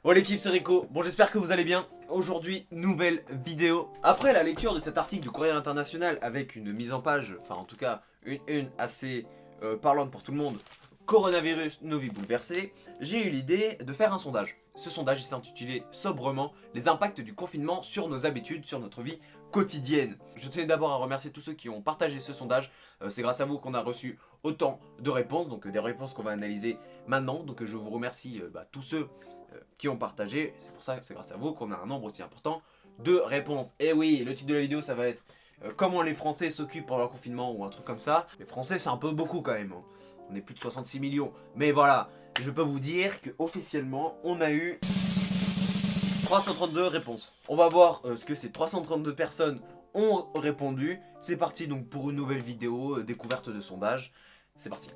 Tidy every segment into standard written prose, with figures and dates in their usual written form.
Oh l'équipe, c'est Rico. Bon, j'espère que vous allez bien. Aujourd'hui, nouvelle vidéo. Après la lecture de cet article du Courrier International avec une mise en page, enfin en tout cas une assez parlante pour tout le monde, Coronavirus, nos vies bouleversées, j'ai eu l'idée de faire un sondage. Ce sondage s'est intitulé sobrement les impacts du confinement sur nos habitudes, sur notre vie quotidienne. Je tenais d'abord à remercier tous ceux qui ont partagé ce sondage. C'est grâce à vous qu'on a reçu autant de réponses, donc des réponses qu'on va analyser maintenant. Donc je vous remercie tous ceux qui ont partagé. C'est pour ça que c'est grâce à vous qu'on a un nombre aussi important de réponses. Et oui, le titre de la vidéo ça va être comment les Français s'occupent pendant le confinement ou un truc comme ça. Les Français c'est un peu beaucoup quand même. On est plus de 66 millions. Mais voilà, je peux vous dire qu'officiellement, on a eu 332 réponses. On va voir ce que ces 332 personnes ont répondu. C'est parti donc pour une nouvelle vidéo, découverte de sondage. C'est parti.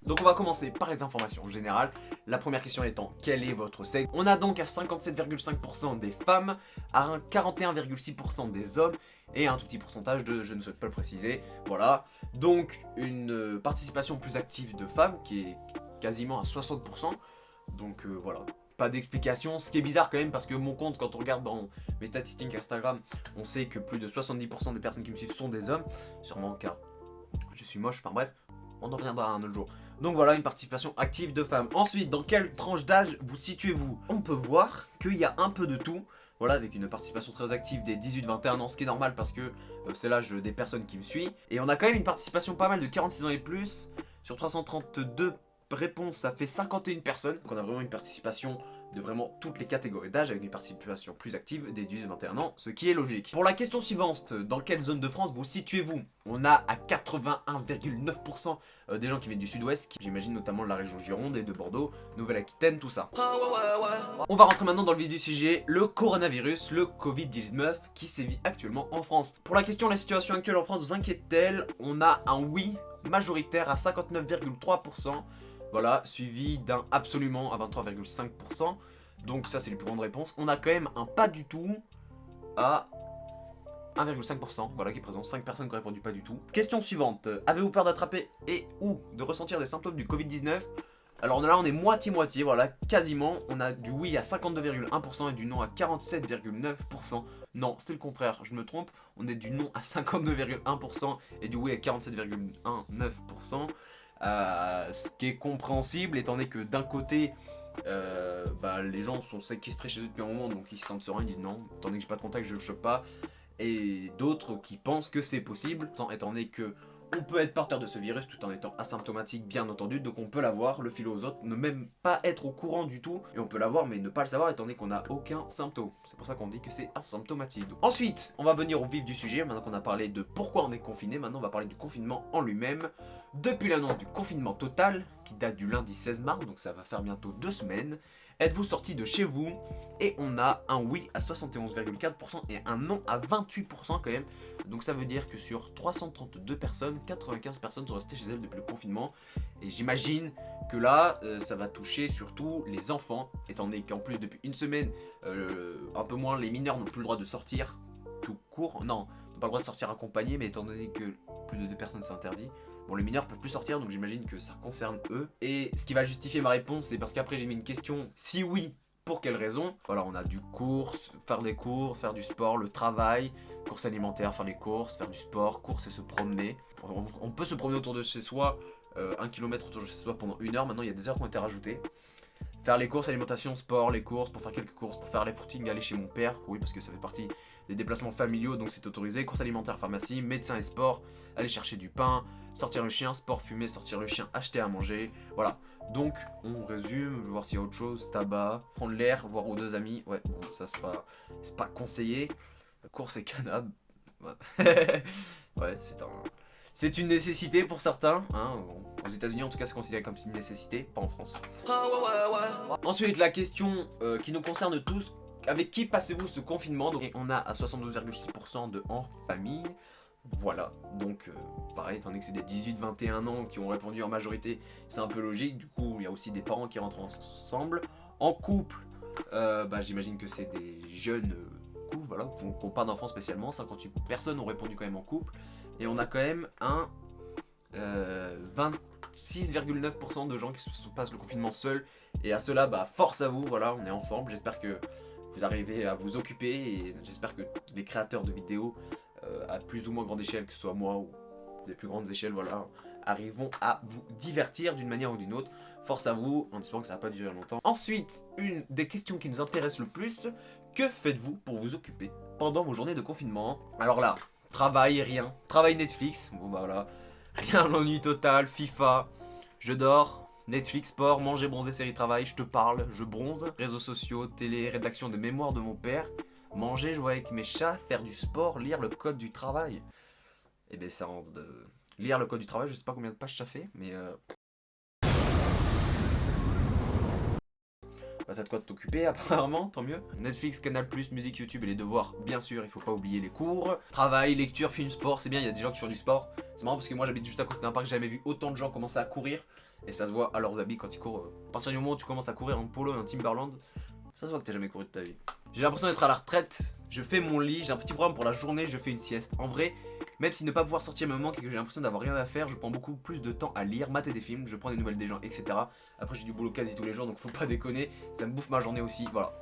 Donc on va commencer par les informations générales. La première question étant, quel est votre sexe? On a donc à 57,5% des femmes, à 41,6% des hommes, et un tout petit pourcentage de je ne souhaite pas le préciser. Voilà, donc une participation plus active de femmes qui est quasiment à 60%. Donc voilà, pas d'explication, ce qui est bizarre quand même parce que mon compte, quand on regarde dans mes statistiques Instagram, on sait que plus de 70% des personnes qui me suivent sont des hommes, sûrement car je suis moche, enfin bref, on en reviendra un autre jour. Donc voilà, une participation active de femmes. Ensuite, dans quelle tranche d'âge vous situez-vous? On peut voir qu'il y a un peu de tout. Voilà, avec une participation très active des 18-21 ans, ce qui est normal parce que c'est l'âge des personnes qui me suivent. Et on a quand même une participation pas mal de 46 ans et plus. Sur 332 réponses, ça fait 51 personnes. Donc on a vraiment une participation de vraiment toutes les catégories d'âge avec une participation plus active des 18-21 ans, ce qui est logique. Pour la question suivante, dans quelle zone de France vous situez-vous? On a à 81,9% des gens qui viennent du sud-ouest, j'imagine notamment de la région Gironde et de Bordeaux, Nouvelle-Aquitaine, tout ça. On va rentrer maintenant dans le vif du sujet, le coronavirus, le Covid-19 qui sévit actuellement en France. Pour la question, la situation actuelle en France vous inquiète-t-elle? On a un oui majoritaire à 59,3%. Voilà, suivi d'un absolument à 23,5%. Donc ça c'est les plus grandes réponses. On a quand même un pas du tout à 1,5%. Voilà, qui présente 5 personnes qui ont répondu pas du tout. Question suivante. Avez-vous peur d'attraper et ou de ressentir des symptômes du Covid-19? Alors là on est moitié-moitié, voilà, quasiment. On a du oui à 52,1% et du non à 47,9%. Non, c'était le contraire, je me trompe. On est du non à 52,1% et du oui à 47,19%. Ce qui est compréhensible étant donné que d'un côté les gens sont séquestrés chez eux depuis un moment, donc ils se sentent sereins, ils disent non, étant donné que j'ai pas de contact je le chope pas, et d'autres qui pensent que c'est possible étant donné que on peut être porteur de ce virus tout en étant asymptomatique bien entendu, donc on peut l'avoir, le filer aux autres, ne même pas être au courant du tout, et on peut l'avoir mais ne pas le savoir étant donné qu'on n'a aucun symptôme. C'est pour ça qu'on dit que c'est asymptomatique. Donc, ensuite, on va venir au vif du sujet, maintenant qu'on a parlé de pourquoi on est confiné, maintenant on va parler du confinement en lui-même. Depuis l'annonce du confinement total, qui date du lundi 16 mars, donc ça va faire bientôt 2 semaines, êtes-vous sorti de chez vous? Et on a un oui à 71,4% et un non à 28% quand même. Donc ça veut dire que sur 332 personnes, 95 personnes sont restées chez elles depuis le confinement. Et j'imagine que là, ça va toucher surtout les enfants, étant donné qu'en plus depuis une semaine, un peu moins, les mineurs n'ont plus le droit de sortir tout court. Non, n'ont pas le droit de sortir accompagnés, mais étant donné que plus de 2 personnes c'est interdit. Bon, les mineurs peuvent plus sortir, donc j'imagine que ça concerne eux. Et ce qui va justifier ma réponse, c'est parce qu'après j'ai mis une question, si oui, pour quelle raison? Voilà, on a du course, faire des cours, faire du sport, le travail, course alimentaire, faire les courses, faire du sport, course et se promener. On peut se promener autour de chez soi, 1 km autour de chez soi pendant 1 heure, maintenant il y a des heures qui ont été rajoutées. Faire les courses, alimentation, sport, les courses, pour faire quelques courses, pour faire les footings, aller chez mon père, oui parce que ça fait partie des déplacements familiaux donc c'est autorisé, courses alimentaires, pharmacie, médecin et sport, aller chercher du pain, sortir le chien, sport, fumer, sortir le chien, acheter à manger, voilà. Donc on résume, je vais voir s'il y a autre chose, tabac, prendre l'air, voir aux 2 amis, ouais bon ça c'est pas conseillé, course et cannabis, ouais, ouais c'est une nécessité pour certains, hein. Aux États-Unis en tout cas c'est considéré comme une nécessité, pas en France. Ensuite la question qui nous concerne tous, avec qui passez-vous ce confinement? Donc, on a à 72,6% de en famille. Voilà, donc pareil, étant donné que c'est des 18-21 ans qui ont répondu en majorité, c'est un peu logique. Du coup, il y a aussi des parents qui rentrent ensemble. En couple, j'imagine que c'est des jeunes couples, voilà, qui n'ont pas d'enfants spécialement. 58 personnes ont répondu quand même en couple. Et on a quand même un 6,9% de gens qui passent le confinement seuls. Et à cela, bah force à vous, voilà, on est ensemble. J'espère que vous arrivez à vous occuper et j'espère que les créateurs de vidéos à plus ou moins grande échelle, que ce soit moi ou des plus grandes échelles, voilà, arriveront à vous divertir d'une manière ou d'une autre. Force à vous, en espérant que ça va pas durer longtemps. Ensuite, une des questions qui nous intéresse le plus, que faites-vous pour vous occuper pendant vos journées de confinement? Alors là, travail, rien. Travail Netflix, bon bah voilà. Rien, l'ennui total, FIFA, je dors, Netflix, sport, manger, bronzer, série, travail, je te parle, je bronze, réseaux sociaux, télé, rédaction de mémoire de mon père, manger, jouer avec mes chats, faire du sport, lire le code du travail. Et ben ça rentre de... Lire le code du travail, je sais pas combien de pages ça fait, mais bah t'as de quoi t'occuper apparemment, tant mieux. Netflix, Canal+, musique, YouTube et les devoirs, bien sûr, il faut pas oublier les cours. Travail, lecture, film, sport, c'est bien, il y a des gens qui font du sport. C'est marrant parce que moi j'habite juste à côté d'un parc, j'ai jamais vu autant de gens commencer à courir. Et ça se voit à leurs habits quand ils courent. À partir du moment où tu commences à courir en polo et en Timberland, ça se voit que t'as jamais couru de ta vie. J'ai l'impression d'être à la retraite, je fais mon lit, j'ai un petit programme pour la journée, je fais une sieste. En vrai, même si ne pas pouvoir sortir me manque et que j'ai l'impression d'avoir rien à faire, je prends beaucoup plus de temps à lire, mater des films, je prends des nouvelles des gens, etc. Après j'ai du boulot quasi tous les jours donc faut pas déconner, ça me bouffe ma journée aussi, voilà.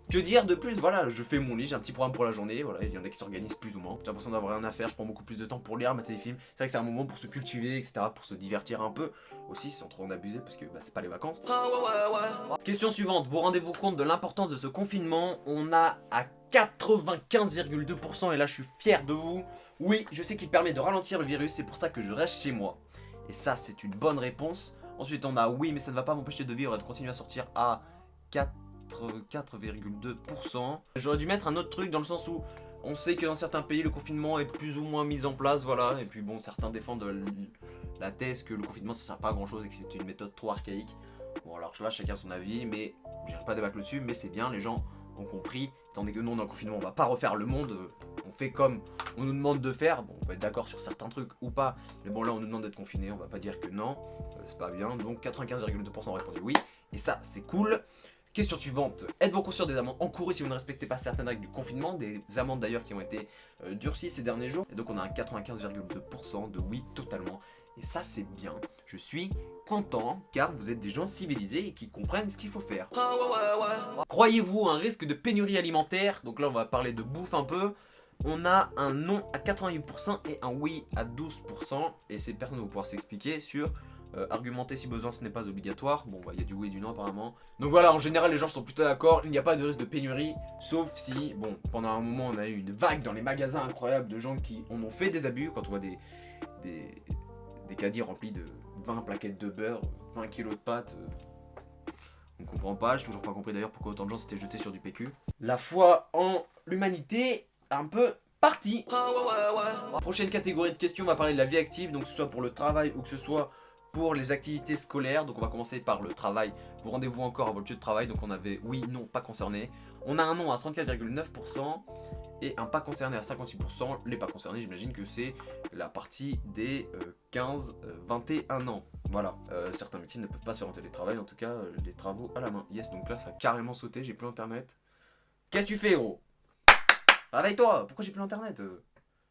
Que dire de plus? Voilà, je fais mon lit, j'ai un petit programme pour la journée, voilà, il y en a qui s'organisent plus ou moins. J'ai l'impression d'avoir rien à faire, je prends beaucoup plus de temps pour lire, mater des films. C'est vrai que c'est un moment pour se cultiver, etc., pour se divertir un peu aussi, sans trop en abuser, parce que bah, c'est pas les vacances. Question suivante, vous rendez-vous compte de l'importance de ce confinement? On a à 95,2% et là je suis fier de vous. Oui, je sais qu'il permet de ralentir le virus, c'est pour ça que je reste chez moi. Et ça, c'est une bonne réponse. Ensuite, on a oui, mais ça ne va pas m'empêcher de vivre et de continuer à sortir à 4,2%. J'aurais dû mettre un autre truc dans le sens où on sait que dans certains pays, le confinement est plus ou moins mis en place, voilà. Et puis bon, certains défendent la thèse que le confinement, ça sert pas à grand chose et que c'est une méthode trop archaïque. Bon, alors là, chacun son avis, mais j'irai pas débattre là-dessus, mais c'est bien, les gens ont compris. Tandis que nous, dans le confinement, on va pas refaire le monde. On fait comme on nous demande de faire. Bon, on peut être d'accord sur certains trucs ou pas. Mais bon, là, on nous demande d'être confiné. On va pas dire que non. C'est pas bien. Donc, 95,2% ont répondu oui. Et ça, c'est cool. Question suivante. Êtes-vous conscient des amendes encourues si vous ne respectez pas certaines règles du confinement? Des amendes d'ailleurs qui ont été durcies ces derniers jours. Et donc, on a un 95,2% de oui totalement. Et ça, c'est bien. Je suis content car vous êtes des gens civilisés et qui comprennent ce qu'il faut faire. Croyez-vous à un risque de pénurie alimentaire? Donc là, on va parler de bouffe un peu. On a un non à 88% et un oui à 12%. Et ces personnes vont pouvoir s'expliquer sur argumenter si besoin, ce n'est pas obligatoire. Bon, bah, il y a du oui et du non apparemment. Donc voilà, en général, les gens sont plutôt d'accord. Il n'y a pas de risque de pénurie, sauf si, bon, pendant un moment, on a eu une vague dans les magasins incroyable de gens qui en ont fait des abus. Quand on voit des caddies remplis de 20 plaquettes de beurre, 20 kilos de pâtes. On comprend pas, j'ai toujours pas compris d'ailleurs pourquoi autant de gens s'étaient jetés sur du PQ. La foi en l'humanité un peu partie. Prochaine catégorie de questions, on va parler de la vie active, donc que ce soit pour le travail ou que ce soit pour les activités scolaires. Donc on va commencer par le travail. Vous rendez-vous encore à votre lieu de travail? Donc on avait oui, non, pas concerné. On a un non à 34,9% et un pas concerné à 56%. Les pas concernés, j'imagine que c'est la partie des 15-21 ans. Voilà, certains métiers ne peuvent pas se faire en télétravail, en tout cas les travaux à la main. Yes, donc là ça a carrément sauté, j'ai plus internet. Qu'est-ce que tu fais, gros? Réveille-toi, pourquoi j'ai plus internet?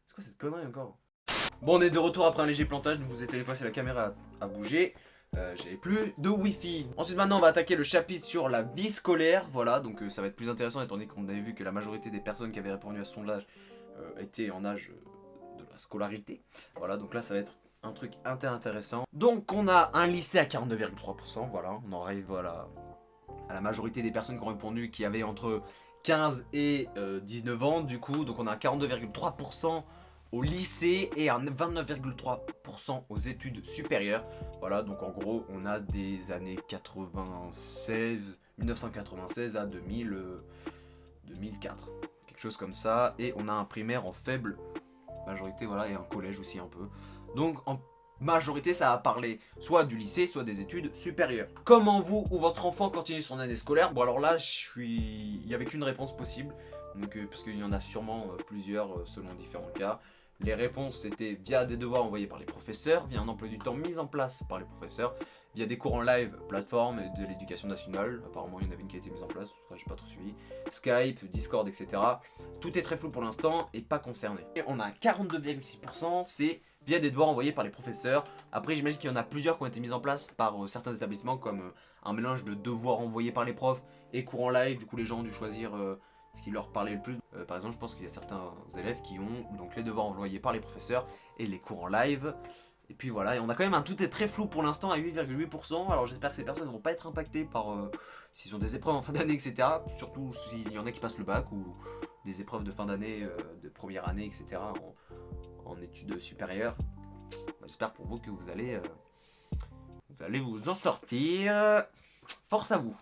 C'est quoi cette connerie encore? Bon, on est de retour après un léger plantage, ne vous étonnez pas si la caméra a bougé. J'ai plus de wifi. Ensuite maintenant on va attaquer le chapitre sur la vie scolaire. Voilà, donc ça va être plus intéressant étant donné qu'on avait vu que la majorité des personnes qui avaient répondu à ce sondage étaient en âge de la scolarité. Voilà, donc là ça va être un truc intéressant. Donc on a un lycée à 42,3%, voilà, on en arrive voilà, à la majorité des personnes qui ont répondu qui avaient entre 15 et 19 ans du coup. Donc on a 42,3% au lycée et un 29,3% aux études supérieures. Voilà, donc en gros, on a des années 1996 à 2004. Quelque chose comme ça. Et on a un primaire en faible majorité, voilà, et un collège aussi un peu. Donc en majorité, ça va parler soit du lycée, soit des études supérieures. Comment vous ou votre enfant continue son année scolaire? Bon alors là, il n'y avait qu'une réponse possible. Donc, parce qu'il y en a sûrement plusieurs selon différents cas. Les réponses c'était via des devoirs envoyés par les professeurs, via un emploi du temps mis en place par les professeurs, via des cours en live, plateforme de l'éducation nationale, apparemment il y en avait une qui a été mise en place, enfin j'ai pas trop suivi, Skype, Discord, etc. Tout est très flou pour l'instant et pas concerné. Et on a 42,6%, c'est via des devoirs envoyés par les professeurs. Après j'imagine qu'il y en a plusieurs qui ont été mis en place par certains établissements, comme un mélange de devoirs envoyés par les profs et cours en live. Du coup les gens ont dû choisir ce qui leur parlait le plus. Par exemple je pense qu'il y a certains élèves qui ont donc les devoirs envoyés par les professeurs et les cours en live. Et puis voilà, et on a quand même un tout est très flou pour l'instant à 8,8%. Alors j'espère que ces personnes ne vont pas être impactées par s'ils ont des épreuves en fin d'année, etc. Surtout s'il y en a qui passent le bac ou des épreuves de fin d'année, de première année, etc. en études supérieures. J'espère pour vous que vous allez vous en sortir. Force à vous.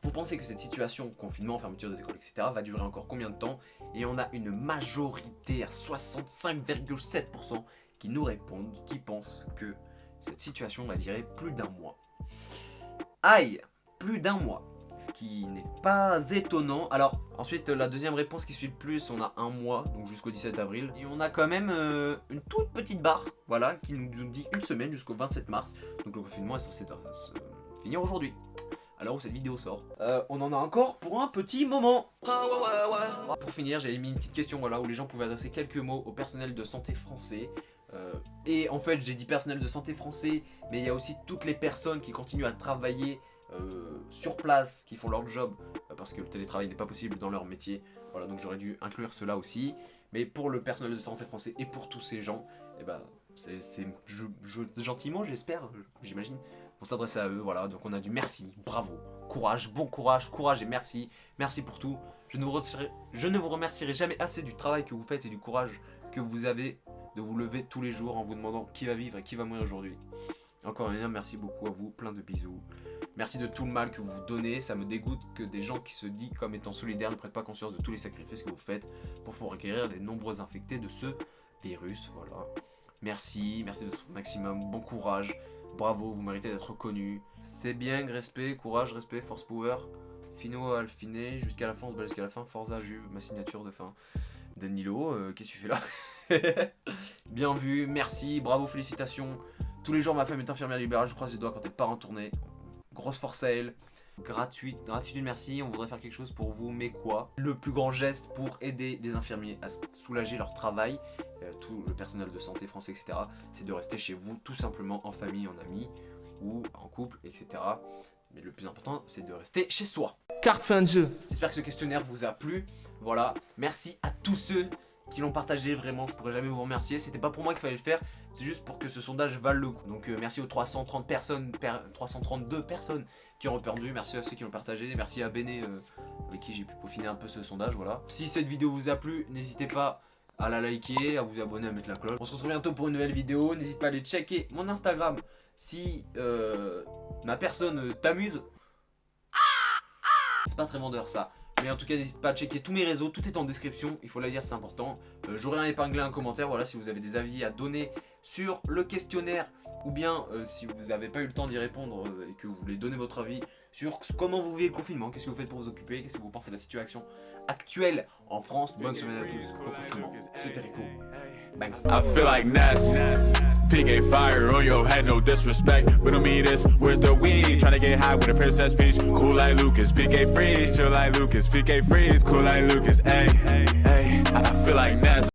Vous pensez que cette situation, confinement, fermeture des écoles, etc. va durer encore combien de temps? Et on a une majorité à 65,7% qui nous répondent, qui pensent que cette situation va durer plus d'un mois. Aïe, plus d'un mois. Ce qui n'est pas étonnant. Alors, ensuite, la deuxième réponse qui suit le plus, on a un mois, donc jusqu'au 17 avril. Et on a quand même une toute petite barre, voilà, qui nous dit une semaine jusqu'au 27 mars. Donc le confinement est censé se finir aujourd'hui, à l'heure où cette vidéo sort. On en a encore pour un petit moment. Pour finir, j'avais mis une petite question, voilà, où les gens pouvaient adresser quelques mots au personnel de santé français. Et en fait, j'ai dit personnel de santé français, mais il y a aussi toutes les personnes qui continuent à travailler sur place, qui font leur job, parce que le télétravail n'est pas possible dans leur métier. Voilà, donc j'aurais dû inclure cela aussi. Mais pour le personnel de santé français et pour tous ces gens, et ben, c'est gentiment, j'espère, j'imagine, on s'adresse à eux. Voilà, donc on a du merci, bravo, courage, bon courage, courage et merci. Merci pour tout. Je ne vous remercierai jamais assez du travail que vous faites et du courage que vous avez de vous lever tous les jours en vous demandant qui va vivre et qui va mourir aujourd'hui. Encore un merci beaucoup à vous, plein de bisous. Merci de tout le mal que vous vous donnez, ça me dégoûte que des gens qui se disent comme étant solidaires ne prennent pas conscience de tous les sacrifices que vous faites pour pouvoir guérir les nombreux infectés de ce virus. Voilà. Merci de votre maximum, bon courage, bravo, vous méritez d'être reconnu. C'est bien, respect, courage, respect, force power. Fino, Alfiné, jusqu'à la fin, on se bat jusqu'à la fin, Forza, Juve, ma signature de fin. Danilo, qu'est-ce que tu fais là? Bien vu, merci, bravo, félicitations. Tous les jours, ma femme est infirmière libérale, je croise les doigts quand elle part en tournée. Grosse force à elle. Gratitude, merci, on voudrait faire quelque chose pour vous, mais quoi? Le plus grand geste pour aider les infirmiers à soulager leur travail, tout le personnel de santé français, etc., c'est de rester chez vous, tout simplement en famille, en amis, ou en couple, etc. Mais le plus important, c'est de rester chez soi. Carte fin de jeu. J'espère que ce questionnaire vous a plu. Voilà, merci à tous ceux qui l'ont partagé, vraiment, je pourrais jamais vous remercier. C'était pas pour moi qu'il fallait le faire, c'est juste pour que ce sondage vale le coup. Donc merci aux 332 personnes qui ont répondu, merci à ceux qui l'ont partagé, merci à Béné avec qui j'ai pu peaufiner un peu ce sondage, voilà. Si cette vidéo vous a plu, n'hésitez pas à la liker, à vous abonner, à mettre la cloche. On se retrouve bientôt pour une nouvelle vidéo, n'hésitez pas à aller checker mon Instagram si ma personne t'amuse. C'est pas très vendeur ça. Mais en tout cas, n'hésite pas à checker tous mes réseaux, tout est en description, il faut la dire, c'est important. J'aurais un épinglé un commentaire, voilà, si vous avez des avis à donner sur le questionnaire, ou bien si vous n'avez pas eu le temps d'y répondre et que vous voulez donner votre avis sur comment vous vivez le confinement, qu'est-ce que vous faites pour vous occuper, qu'est-ce que vous pensez de la situation actuelle en France. Bonne semaine à tous, bon confinement, c'était Rico. Thanks. I feel like Ness. PK fire on your head, no disrespect. We don't mean this, where's the weed? Tryna get high with a Princess Peach. Cool like Lucas, PK freeze, chill like Lucas. PK freeze, cool like Lucas, ayy, ayy. I feel like Ness.